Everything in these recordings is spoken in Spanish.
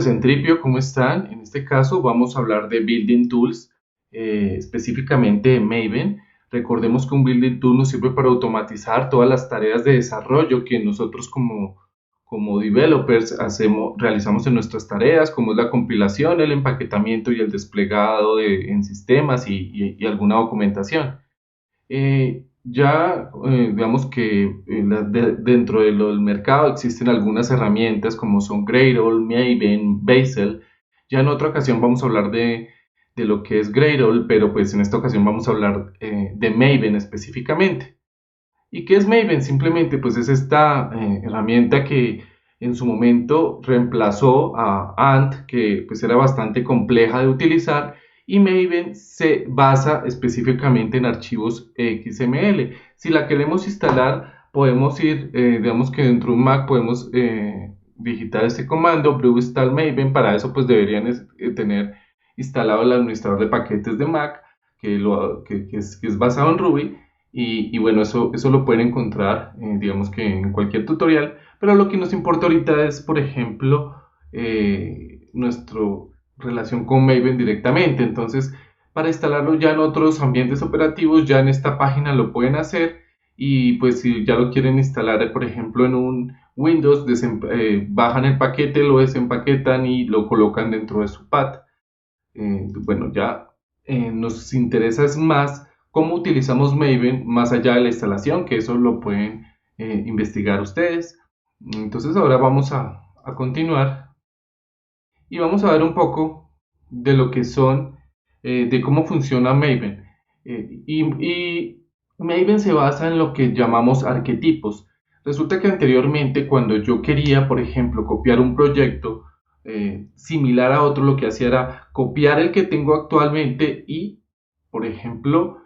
Centripio, ¿cómo están? En este caso vamos a hablar de Building Tools, específicamente de Maven. Recordemos que un Building Tool nos sirve para automatizar todas las tareas de desarrollo que nosotros como developers realizamos en nuestras tareas, como es la compilación, el empaquetamiento y el desplegado en sistemas y alguna documentación. Digamos que dentro del mercado existen algunas herramientas como son Gradle, Maven, Bazel. Ya en otra ocasión vamos a hablar de lo que es Gradle, pero pues en esta ocasión vamos a hablar de Maven específicamente. ¿Y qué es Maven? Simplemente pues es esta herramienta que en su momento reemplazó a Ant, que pues era bastante compleja de utilizar, y Maven se basa específicamente en archivos XML. Si la queremos instalar, podemos ir, digamos que dentro de un Mac podemos digitar este comando, brew install Maven. Para eso pues deberían tener instalado el administrador de paquetes de Mac, que es basado en Ruby. Y bueno, eso lo pueden encontrar, digamos que en cualquier tutorial, pero lo que nos importa ahorita es, por ejemplo, nuestra relación con Maven directamente. Entonces, para instalarlo ya en otros ambientes operativos, ya en esta página lo pueden hacer. Y pues si ya lo quieren instalar, por ejemplo, en un Windows, bajan el paquete, lo desempaquetan y lo colocan dentro de su pad. Bueno, ya nos interesa es más cómo utilizamos Maven más allá de la instalación, que eso lo pueden investigar ustedes. Entonces ahora vamos a continuar y vamos a ver un poco de lo que son, de cómo funciona Maven. Y Maven se basa en lo que llamamos arquetipos. Resulta que anteriormente cuando yo quería, por ejemplo, copiar un proyecto similar a otro, lo que hacía era copiar el que tengo actualmente y, por ejemplo,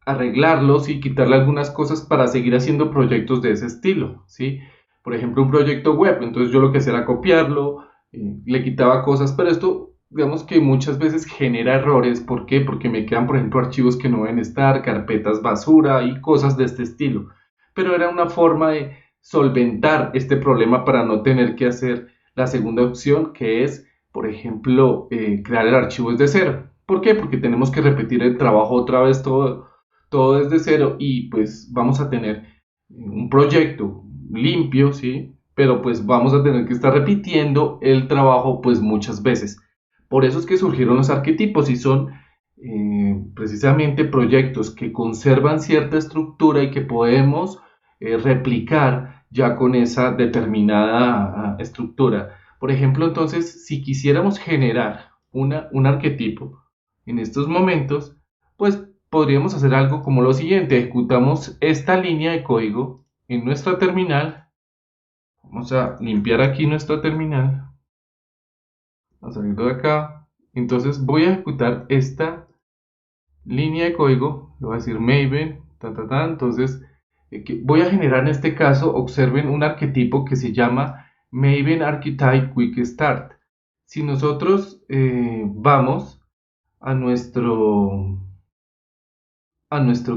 arreglarlos y quitarle algunas cosas para seguir haciendo proyectos de ese estilo, ¿sí? Por ejemplo, un proyecto web, entonces yo lo que hacía era copiarlo, le quitaba cosas, pero esto digamos que muchas veces genera errores. ¿Por qué? Porque me quedan, por ejemplo, archivos que no deben estar, carpetas basura y cosas de este estilo. Pero era una forma de solventar este problema para no tener que hacer la segunda opción, que es, por ejemplo, crear el archivo desde cero. ¿Por qué? Porque tenemos que repetir el trabajo otra vez todo desde cero y pues vamos a tener un proyecto limpio, ¿sí? Pero pues vamos a tener que estar repitiendo el trabajo pues muchas veces. Por eso es que surgieron los arquetipos y son precisamente proyectos que conservan cierta estructura y que podemos replicar ya con esa determinada estructura. Por ejemplo, entonces, si quisiéramos generar un arquetipo en estos momentos, pues podríamos hacer algo como lo siguiente: ejecutamos esta línea de código en nuestra terminal. Vamos a limpiar aquí nuestra terminal, a salir de acá. Entonces voy a ejecutar esta línea de código, le voy a decir Maven, entonces voy a generar en este caso, observen un arquetipo que se llama Maven Archetype Quick Start. Si nosotros vamos a nuestro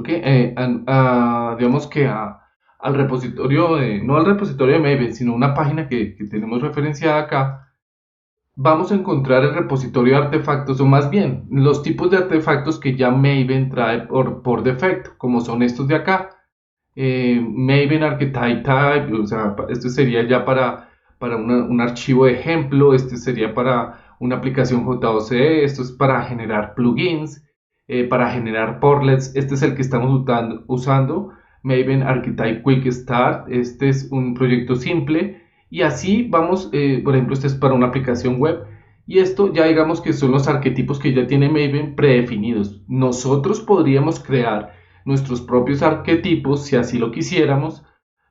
que digamos que al repositorio no al repositorio de Maven, sino una página que tenemos referenciada acá, vamos a encontrar el repositorio de artefactos, o más bien los tipos de artefactos que ya Maven trae por defecto, como son estos de acá. Maven Archetype Type, o sea, esto sería ya para un archivo de ejemplo. Este sería para una aplicación JOCE, esto es para generar plugins, para generar portlets. Este es el que estamos usando, Maven Archetype Quick Start. Este es un proyecto simple y así vamos. Por ejemplo, este es para una aplicación web y esto ya digamos que son los arquetipos que ya tiene Maven predefinidos. Nosotros podríamos crear nuestros propios arquetipos si así lo quisiéramos.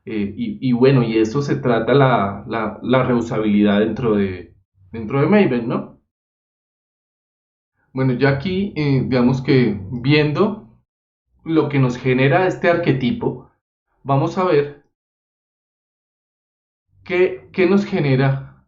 Y bueno, y eso se trata la reusabilidad dentro de Maven, ¿no? Bueno, ya aquí, digamos que viendo lo que nos genera este arquetipo, vamos a ver qué nos genera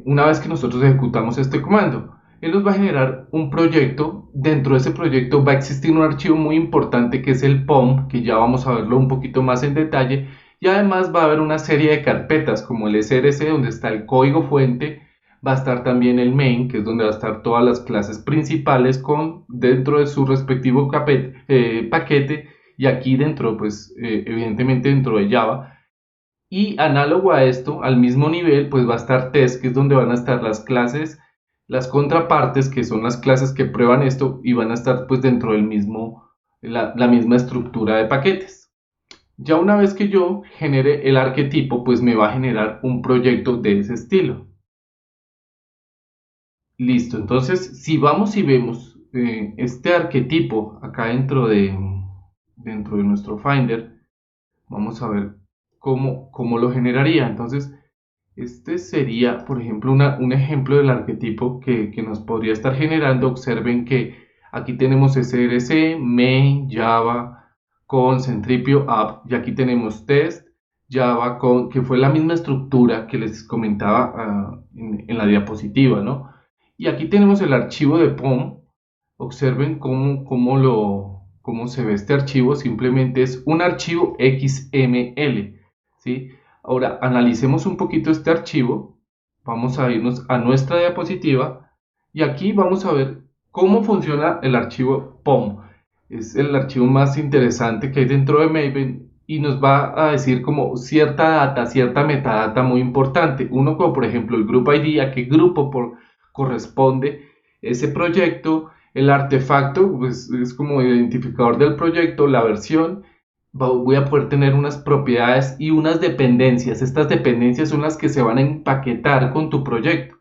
una vez que nosotros ejecutamos este comando. Él nos va a generar un proyecto. Dentro de ese proyecto va a existir un archivo muy importante que es el POM, que ya vamos a verlo un poquito más en detalle. Y además va a haber una serie de carpetas como el src, donde está el código fuente, Va a estar también el main, que es donde va a estar todas las clases principales con dentro de su respectivo paquete, y aquí dentro, pues evidentemente dentro de Java. Y análogo a esto, al mismo nivel, pues va a estar test, que es donde van a estar las clases, las contrapartes, que son las clases que prueban esto, y van a estar pues dentro del mismo, la misma estructura de paquetes. Ya una vez que yo genere el arquetipo, pues me va a generar un proyecto de ese estilo. Listo, entonces si vamos y vemos este arquetipo acá dentro de nuestro Finder, vamos a ver cómo lo generaría. Entonces, este sería, por ejemplo, un ejemplo del arquetipo que nos podría estar generando. Observen que aquí tenemos src, main, java, con centripio, app, y aquí tenemos test, java, con, que fue la misma estructura que les comentaba en la diapositiva, ¿no? Y aquí tenemos el archivo de POM. Observen cómo se ve este archivo. Simplemente es un archivo XML, ¿sí? Ahora, analicemos un poquito este archivo. Vamos a irnos a nuestra diapositiva y aquí vamos a ver cómo funciona el archivo POM. Es el archivo más interesante que hay dentro de Maven y nos va a decir como cierta data, cierta metadata muy importante. Uno como por ejemplo el group ID, a qué grupo corresponde ese proyecto, el artefacto, pues es como identificador del proyecto, la versión. Voy a poder tener unas propiedades y unas dependencias. Estas dependencias son las que se van a empaquetar con tu proyecto.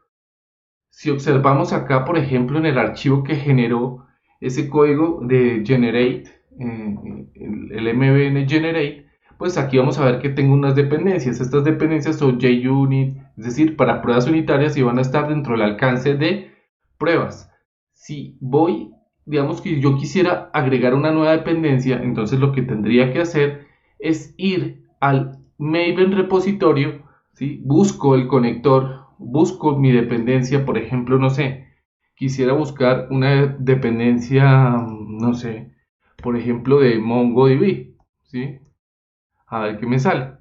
Si observamos acá, por ejemplo, en el archivo que generó ese código de generate, el mbn generate, pues aquí vamos a ver que tengo unas dependencias. Estas dependencias son JUnit, es decir, para pruebas unitarias, y van a estar dentro del alcance de pruebas. Si voy, digamos que yo quisiera agregar una nueva dependencia, entonces lo que tendría que hacer es ir al Maven repositorio, ¿sí? Busco el conector, busco mi dependencia, por ejemplo, no sé, quisiera buscar una dependencia, no sé, por ejemplo, de MongoDB, ¿sí? A ver qué me sale.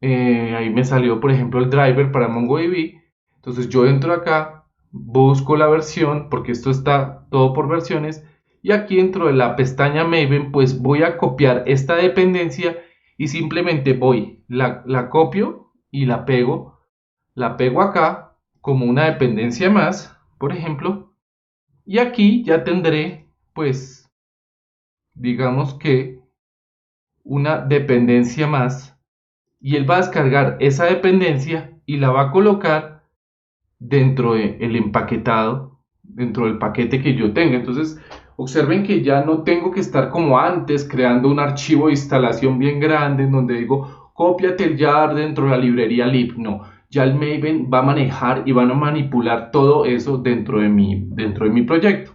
Ahí me salió, por ejemplo, el driver para MongoDB. Entonces yo entro acá, busco la versión, porque esto está todo por versiones, y aquí dentro de la pestaña Maven, pues voy a copiar esta dependencia y simplemente la copio y la pego acá como una dependencia más, por ejemplo, y aquí ya tendré, pues, digamos que una dependencia más, y él va a descargar esa dependencia y la va a colocar dentro del empaquetado, dentro del paquete que yo tenga. Entonces, observen que ya no tengo que estar como antes creando un archivo de instalación bien grande en donde digo, cópiate el jar dentro de la librería lib. No, ya el Maven va a manejar y van a manipular todo eso dentro de mi proyecto.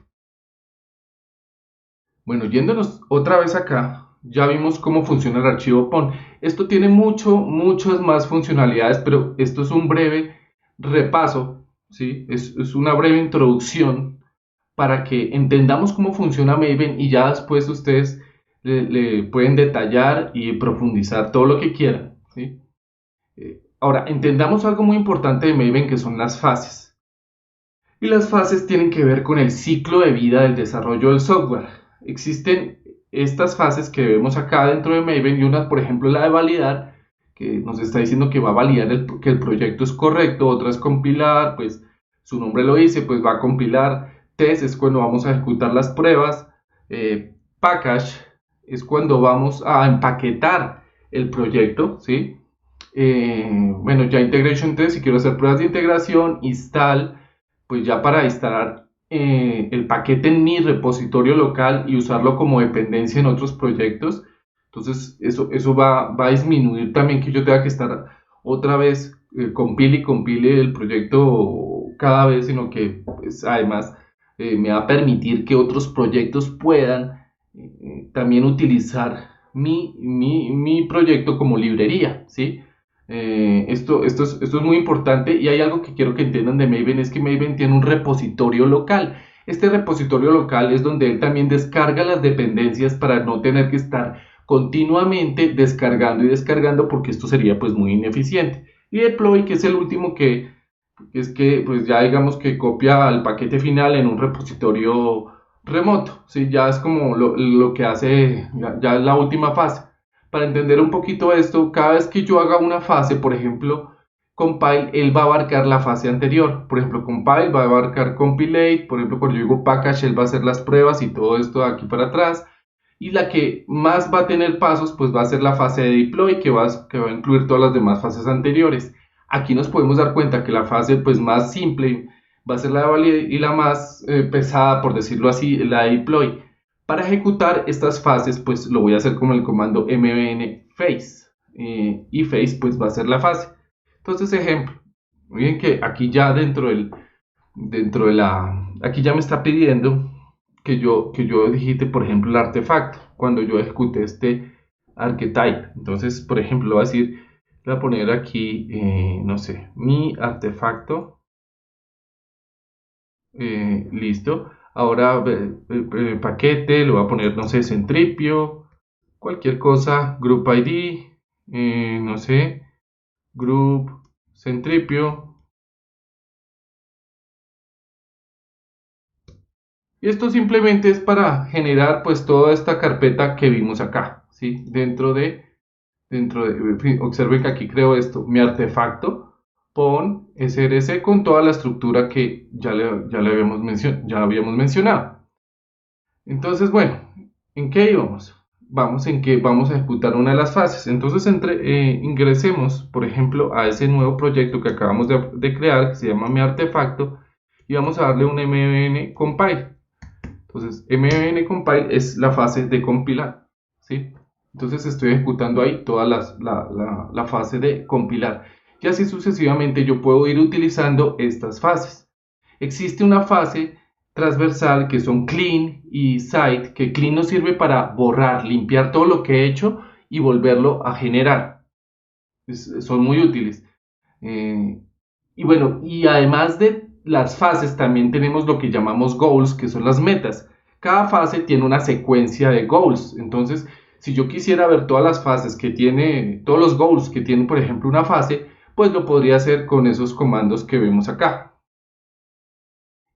Bueno, yéndonos otra vez acá, ya vimos cómo funciona el archivo PON. Esto tiene muchas más funcionalidades, pero esto es un breve repaso, ¿sí? Es una breve introducción para que entendamos cómo funciona Maven y ya después ustedes le pueden detallar y profundizar todo lo que quieran, ¿sí? Ahora, entendamos algo muy importante de Maven, que son las fases. Y las fases tienen que ver con el ciclo de vida del desarrollo del software. Existen estas fases que vemos acá dentro de Maven, y una, por ejemplo, la de validar, que nos está diciendo que va a validar que el proyecto es correcto. Otra es compilar, pues su nombre lo dice, pues va a compilar. Test es cuando vamos a ejecutar las pruebas. Package es cuando vamos a empaquetar el proyecto, ¿sí? Bueno, ya integration test, si quiero hacer pruebas de integración. Install, pues ya para instalar el paquete en mi repositorio local y usarlo como dependencia en otros proyectos. Entonces eso va a disminuir también que yo tenga que estar otra vez compile y compile el proyecto cada vez, sino que pues, además me va a permitir que otros proyectos puedan también utilizar mi proyecto como librería, ¿sí? Esto es muy importante, y hay algo que quiero que entiendan de Maven, es que Maven tiene un repositorio local. Este repositorio local es donde él también descarga las dependencias para no tener que estar continuamente descargando y descargando, porque esto sería pues muy ineficiente. Y deploy, que es el último que es que pues ya digamos que copia el paquete final en un repositorio remoto, ¿sí? Ya es como lo que hace, ya es la última fase. Para entender un poquito esto, cada vez que yo haga una fase, por ejemplo, compile, él va a abarcar la fase anterior. Por ejemplo, compile va a abarcar compilate, por ejemplo, cuando yo digo package, él va a hacer las pruebas y todo esto de aquí para atrás. Y la que más va a tener pasos, pues va a ser la fase de deploy, que va a incluir todas las demás fases anteriores. Aquí nos podemos dar cuenta que la fase pues más simple va a ser la de validate y la más pesada, por decirlo así, la de deploy. Para ejecutar estas fases, pues lo voy a hacer con el comando mbn face. Y face pues va a ser la fase. Entonces, ejemplo, miren que aquí ya dentro de la, aquí ya me está pidiendo que yo digite, por ejemplo, el artefacto cuando yo ejecute este archetype. Entonces, por ejemplo, le voy a decir, le voy a poner aquí, no sé, mi artefacto, listo. Ahora, paquete, le voy a poner, no sé, centripio, cualquier cosa, group ID, no sé, group centripio. Y esto simplemente es para generar pues toda esta carpeta que vimos acá, ¿sí? Observen que aquí creo esto, mi artefacto, pon src con toda la estructura que ya habíamos mencionado. Entonces, bueno, ¿en qué íbamos? Vamos en que vamos a ejecutar una de las fases. Entonces, ingresemos, por ejemplo, a ese nuevo proyecto que acabamos de crear, que se llama mi artefacto, y vamos a darle un mbn compile. Entonces, mbn compile es la fase de compilar, ¿sí? Entonces estoy ejecutando ahí toda la fase de compilar. Y así sucesivamente yo puedo ir utilizando estas fases. Existe una fase transversal que son clean y site, que clean nos sirve para borrar, limpiar todo lo que he hecho y volverlo a generar. Son muy útiles. Y bueno, y además de las fases, también tenemos lo que llamamos goals, que son las metas. Cada fase tiene una secuencia de goals. Entonces, si yo quisiera ver todas las fases que tiene, todos los goals que tiene, por ejemplo, una fase, pues lo podría hacer con esos comandos que vemos acá.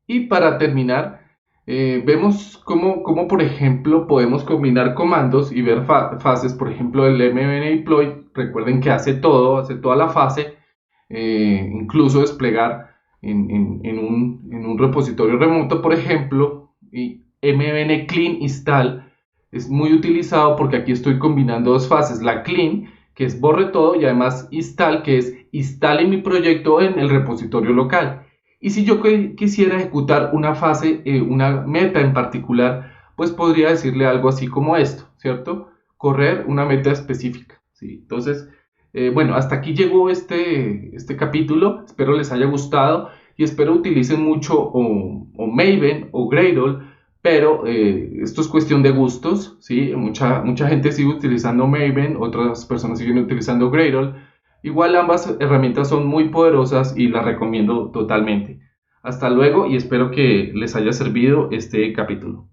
Y para terminar, vemos cómo, por ejemplo, podemos combinar comandos y ver fases. Por ejemplo, el mbn deploy, recuerden que hace todo, hace toda la fase, incluso desplegar en un repositorio remoto, por ejemplo, y mbn clean install es muy utilizado porque aquí estoy combinando dos fases, la clean, que es borre todo, y además install, que es instale mi proyecto en el repositorio local. Y si yo quisiera ejecutar una fase, una meta en particular, pues podría decirle algo así como esto, ¿cierto? Correr una meta específica, ¿sí? Entonces, bueno, hasta aquí llegó este capítulo. Espero les haya gustado y espero utilicen mucho o Maven o Gradle, pero esto es cuestión de gustos, ¿sí? Mucha gente sigue utilizando Maven, otras personas siguen utilizando Gradle. Igual ambas herramientas son muy poderosas y las recomiendo totalmente. Hasta luego y espero que les haya servido este capítulo.